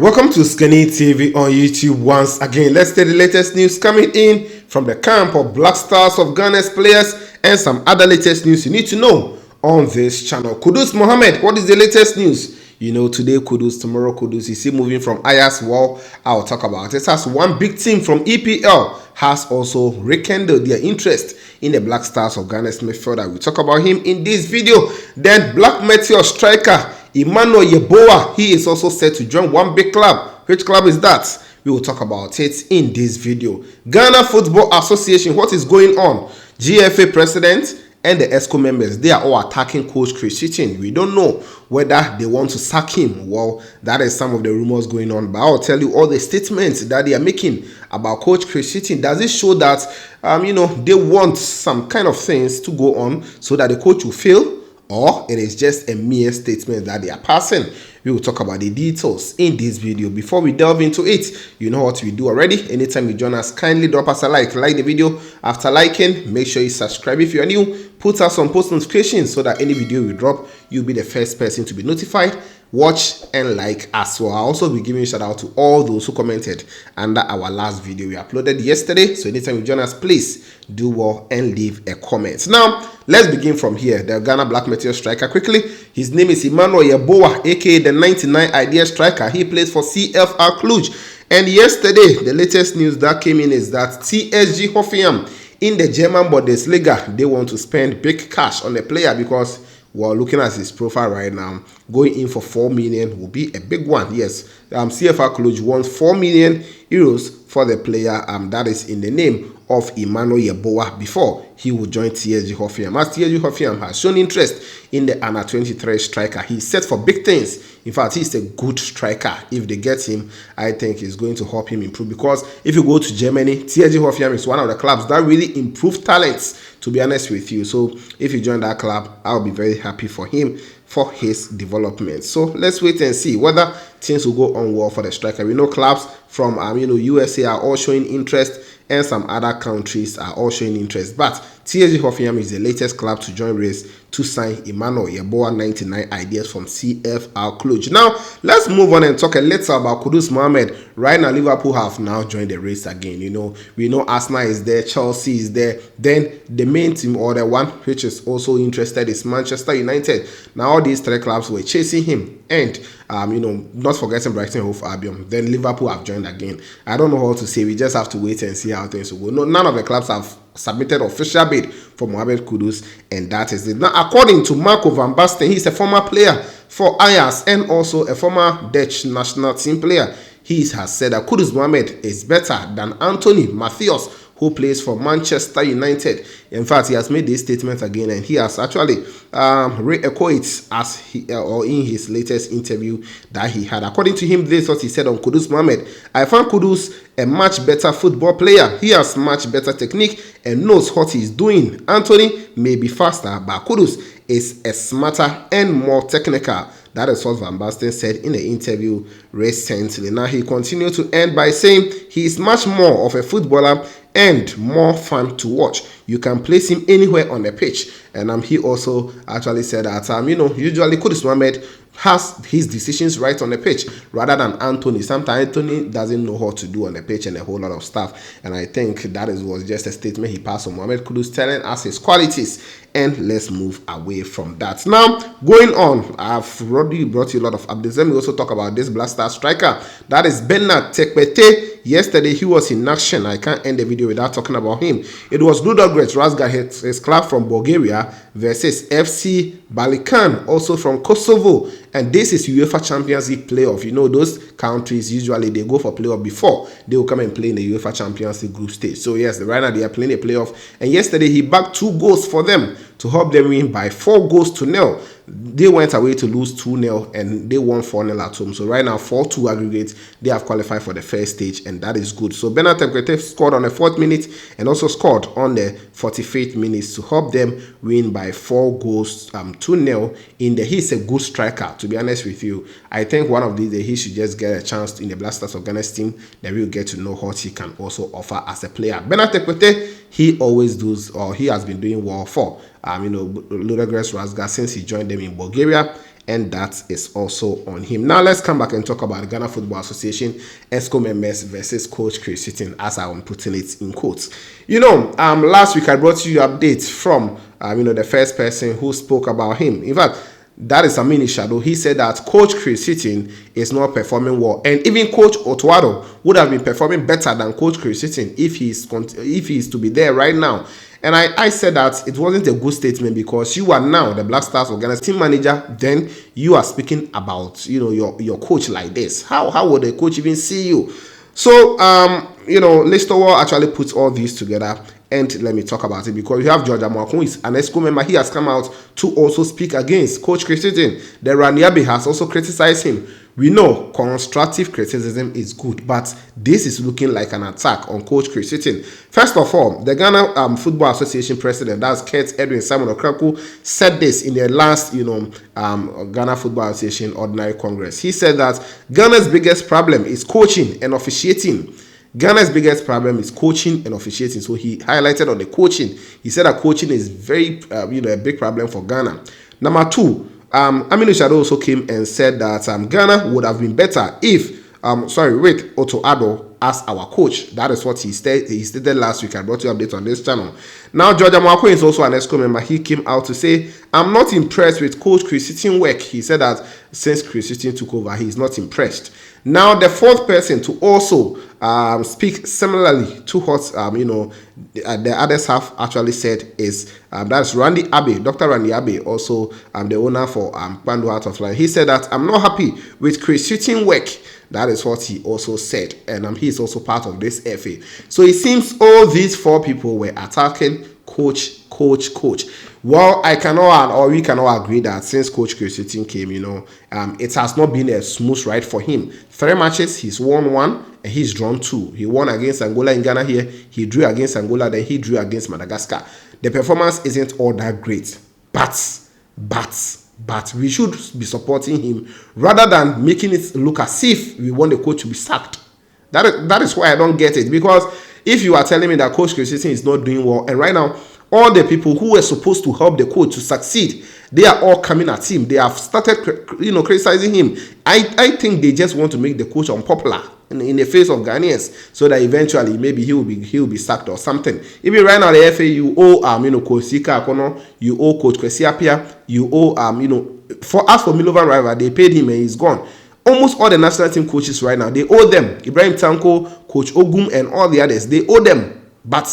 Welcome to OSIKANI TV on YouTube once again. Let's take the latest news coming in from the camp of Black Stars of Ghana's players and some other latest news you need to know on this channel. Kudus Mohammed, what is the latest news? You know, today Kudus, tomorrow Kudus. You see moving from Ayas. Well, I'll talk about it. As one big team from EPL has also rekindled their interest in the Black Stars of Ghana's midfielder. We'll talk about him in this video. Then Black Meteor striker Emmanuel Yeboah, he is also set to join one big club. Which club is that? We will talk about it in this video. Ghana Football Association, what is going on? GFA president and the ESCO members, they are all attacking Coach Chris Hughton. We don't know whether they want to sack him. Well, that is some of the rumors going on. But I'll tell you all the statements that they are making about Coach Chris Hughton. Does it show that, they want some kind of things to go on so that the coach will fail? Or it is just a mere statement that they are passing? We will talk about the details in this video. Before we delve into it, you know what we do already. Anytime you join us, kindly drop us a like the video. After liking, make sure you subscribe if you are new. Put us on post notifications so that any video we drop, you'll be the first person to be notified. Watch and like as well. I'll also be giving a shout out to all those who commented under our last video we uploaded yesterday. So anytime you join us, please do well and leave a comment. Now, let's begin from here. The Ghana Black Meteor striker quickly. His name is Emmanuel Yeboah, aka the 99 idea striker. He plays for CFR Cluj. And yesterday, the latest news that came in is that TSG Hoffenheim in the German Bundesliga, they want to spend big cash on the player because, well, looking at his profile right now, going in for 4 million will be a big one. Yes, CFR Cluj wants 4 million euros for the player. That is in the name of Emmanuel Yeboah before he will join TSG Hoffenheim. As TSG Hoffenheim has shown interest in the under 23 striker, he's set for big things. In fact, he's a good striker. If they get him, I think it's going to help him improve, because if you go to Germany, TSG Hoffenheim is one of the clubs that really improve talents, to be honest with you. So if you join that club, I'll be very happy for him for his development. So let's wait and see whether things will go on well for the striker. We know clubs from USA are all showing interest, and some other countries are all showing interest. But TSG Hoffenheim is the latest club to join race to sign Emmanuel Yeboah, 99 ideas from CFR Cluj. Now, let's move on and talk a little about Kudus Mohammed. Right now, Liverpool have now joined the race again. We know Arsenal is there, Chelsea is there. Then the main team, or the one which is also interested, is Manchester United. Now, all these three clubs were chasing him. And, not forgetting Brighton Hove Albion. Then Liverpool have joined again. I don't know how to say. We just have to wait and see how things will go. No, none of the clubs have submitted official bid for Mohammed Kudus, and that is it. Now, according to Marco van Basten, he's a former player for Ajax and also a former Dutch national team player. He has said that Kudus Mohammed is better than Anthony Matthias, who plays for Manchester United. In fact, he has made this statement again, and he has actually re-echoed it as in his latest interview that he had. According to him, this is what he said on Kudus Mohammed. I found Kudus a much better football player. He has much better technique and knows what he's doing. Anthony may be faster, but Kudus is a smarter and more technical. That is what Van Basten said in the interview recently. Now, he continued to end by saying he is much more of a footballer and more fun to watch. You can place him anywhere on the pitch. And he also actually said that, usually Kudus Mohammed has his decisions right on the pitch rather than Anthony. Sometimes Anthony doesn't know what to do on the pitch and a whole lot of stuff. And I think that was just a statement he passed on Mohammed Kudus, telling us his qualities. And let's move away from that. Now, going on, I've already brought you a lot of updates. Let me also talk about this Black Star striker. That is Bernard Tekpertey. Yesterday, he was in action. I can't end the video without talking about him. It was Ludogorets Razgrad, his club from Bulgaria, versus FC Balikan, also from Kosovo. And this is UEFA Champions League playoff. Those countries, usually they go for playoff before they will come and play in the UEFA Champions League group stage. So yes, right now they are playing a playoff. And yesterday, he bagged 2 goals for them to help them win by 4-0. They went away to lose 2-0 and they won 4-0 at home. So right now, 4-2 aggregate, they have qualified for the first stage, and that is good. So Bernard Tekpertey scored on the 4th minute and also scored on the 45th minute to help them win by 4 goals, 2-0 in the. He's a good striker, to be honest with you. I think one of these days he should just get a chance in the Black Stars of Ghana's team. Then we'll get to know what he can also offer as a player. Bernard Tekpertey, he always does, or he has been doing well for Ludogorets Razgrad since he joined them in Bulgaria, and that is also on him. Now let's come back and talk about the Ghana Football Association ESCO members versus Coach Chris Hughton, as I'm putting it in quotes. Last week I brought you updates from the first person who spoke about him. In fact, that is Amini Shadow. He said that Coach Chris Hughton is not performing well, and even Coach Otuado would have been performing better than Coach Chris Hughton if he is to be there right now. And I said that it wasn't a good statement, because you are now the Black Stars of Ghana's team manager. Then you are speaking about your coach like this. How would a coach even see you? So Listowell actually puts all these together. And let me talk about it, because we have George Amoako, who is an ESCO member. He has come out to also speak against Coach Chris Hughton. The Raniabe has also criticized him. We know constructive criticism is good, but this is looking like an attack on Coach Chris Hughton. First of all, the Ghana Football Association president, that's Kurt Edwin Simon Okraku, said this in the last Ghana Football Association Ordinary Congress. He said that Ghana's biggest problem is coaching and officiating. Ghana's biggest problem is coaching and officiating. So he highlighted on the coaching. He said that coaching is very, a big problem for Ghana. Number two, Aminu Shadow also came and said that Ghana would have been better if, with Otto Addo as our coach. That is what he stated last week. I brought you updates on this channel. Now, George Amoako is also an ESCO member. He came out to say, I'm not impressed with Coach Chris Hughton's work. He said that since Chris Hughton took over, he is not impressed. Now, the fourth person to also speak similarly to what the others have actually said is that's Randy Abe, Dr. Randy Abe, also the owner for Pando Out of Line. He said that I'm not happy with Chris Hughton's work. That is what he also said, and he is also part of this FA. So it seems all these four people were attacking coach. Well, we cannot agree that since Coach Chris Hughton came, it has not been a smooth ride for him. 3 matches, he's won 1 and he's drawn 2. He won against Angola in Ghana here. He drew against Angola, then he drew against Madagascar. The performance isn't all that great, but we should be supporting him rather than making it look as if we want the coach to be sacked. That is why I don't get it, because if you are telling me that Coach Chris Hughton is not doing well, and right now all the people who were supposed to help the coach to succeed, they are all coming at him. They have started, criticizing him. I think they just want to make the coach unpopular in the face of Ghanaians, so that eventually maybe he will be sacked or something. Even right now, the FA, you owe Coach Sika Akono, you owe Coach Kwesi Appiah, you owe for Milovan Rival, they paid him and he's gone. Almost all the national team coaches right now, they owe them. Ibrahim Tanko, Coach Ogum, and all the others, they owe them. But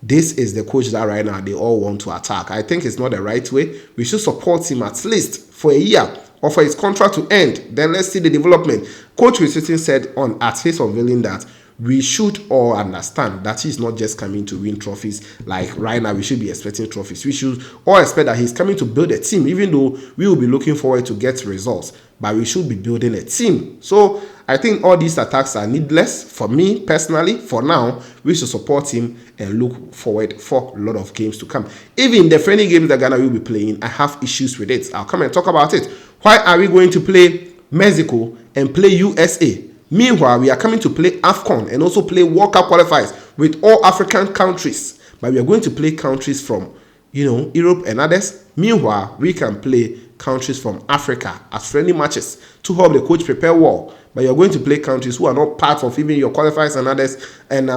this is the coach that right now they all want to attack. I think it's not the right way. We should support him at least for a year or for his contract to end. Then let's see the development. Coach Hughton said at his unveiling that we should all understand that he's not just coming to win trophies. Like right now, we should be expecting trophies. We should all expect that he's coming to build a team, even though we will be looking forward to get results. But we should be building a team. So I think all these attacks are needless. For me personally, for now, we should support him and look forward for a lot of games to come. Even the friendly games that Ghana will be playing, I have issues with it. I'll come and talk about it. Why are we going to play Mexico and play USA? Meanwhile, we are coming to play AFCON and also play World Cup qualifiers with all African countries. But we are going to play countries from, Europe and others. Meanwhile, we can play countries from Africa as friendly matches to help the coach prepare well. But you're going to play countries who are not part of even your qualifiers and others. And,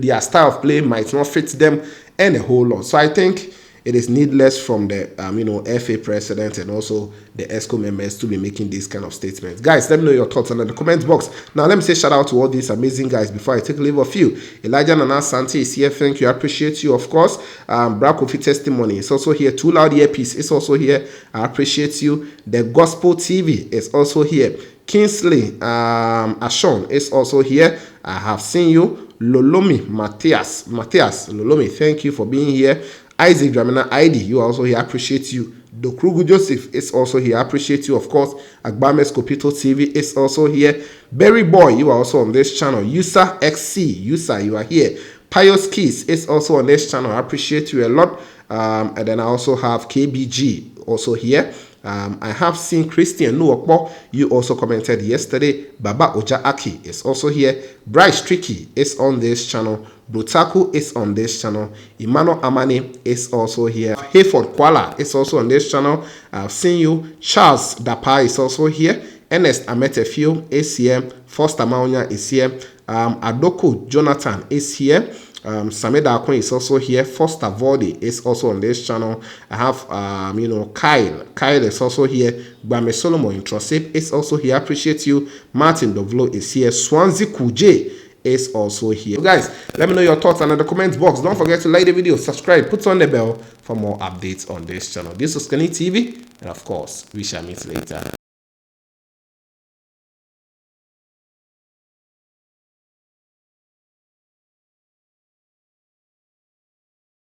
their style of play might not fit them and a whole lot. So I think it is needless from the, FA president and also the ESCO members to be making these kind of statements. Guys, let me know your thoughts under the comment box. Now, let me say shout out to all these amazing guys before I take leave of you. Elijah Nana Santi is here. Thank you. I appreciate you, of course. Brad Kofi Testimony is also here. Too Loud Earpiece is also here. I appreciate you. The Gospel TV is also here. Kingsley Ashon is also here. I have seen you. Lolomi Matthias, Lolomi, thank you for being here. Isaac Dramina ID, you are also here. I appreciate you. Dokrugu Joseph is also here. I appreciate you, of course. Agbames Kopito TV is also here. Berry Boy, you are also on this channel. Yusa XC, Yusa, you are here. Pious Keys is also on this channel. I appreciate you a lot. And then I also have KBG also here. I have seen Christian Nuokbo. You also commented yesterday. Baba Oja Aki is also here. Bryce Tricky is on this channel. Brutaku is on this channel. Emmanuel Amani is also here. Hayford Kuala is also on this channel. I've seen you. Charles Dapa is also here. Ernest Ametefio is here. Foster Maunya is here. Adoku Jonathan is here. Sameda Akon is also here. Foster Vordi is also on this channel. I have Kyle is also here. Bame Solomon Introsip is also here. Appreciate you. Martin Dovlo is here. Swansea Kuje is also here. So guys, let me know your thoughts in the comment box. Don't forget to like the video, subscribe, put on the bell for more updates on this channel. This is OSIKANI TV, and of course we shall meet later.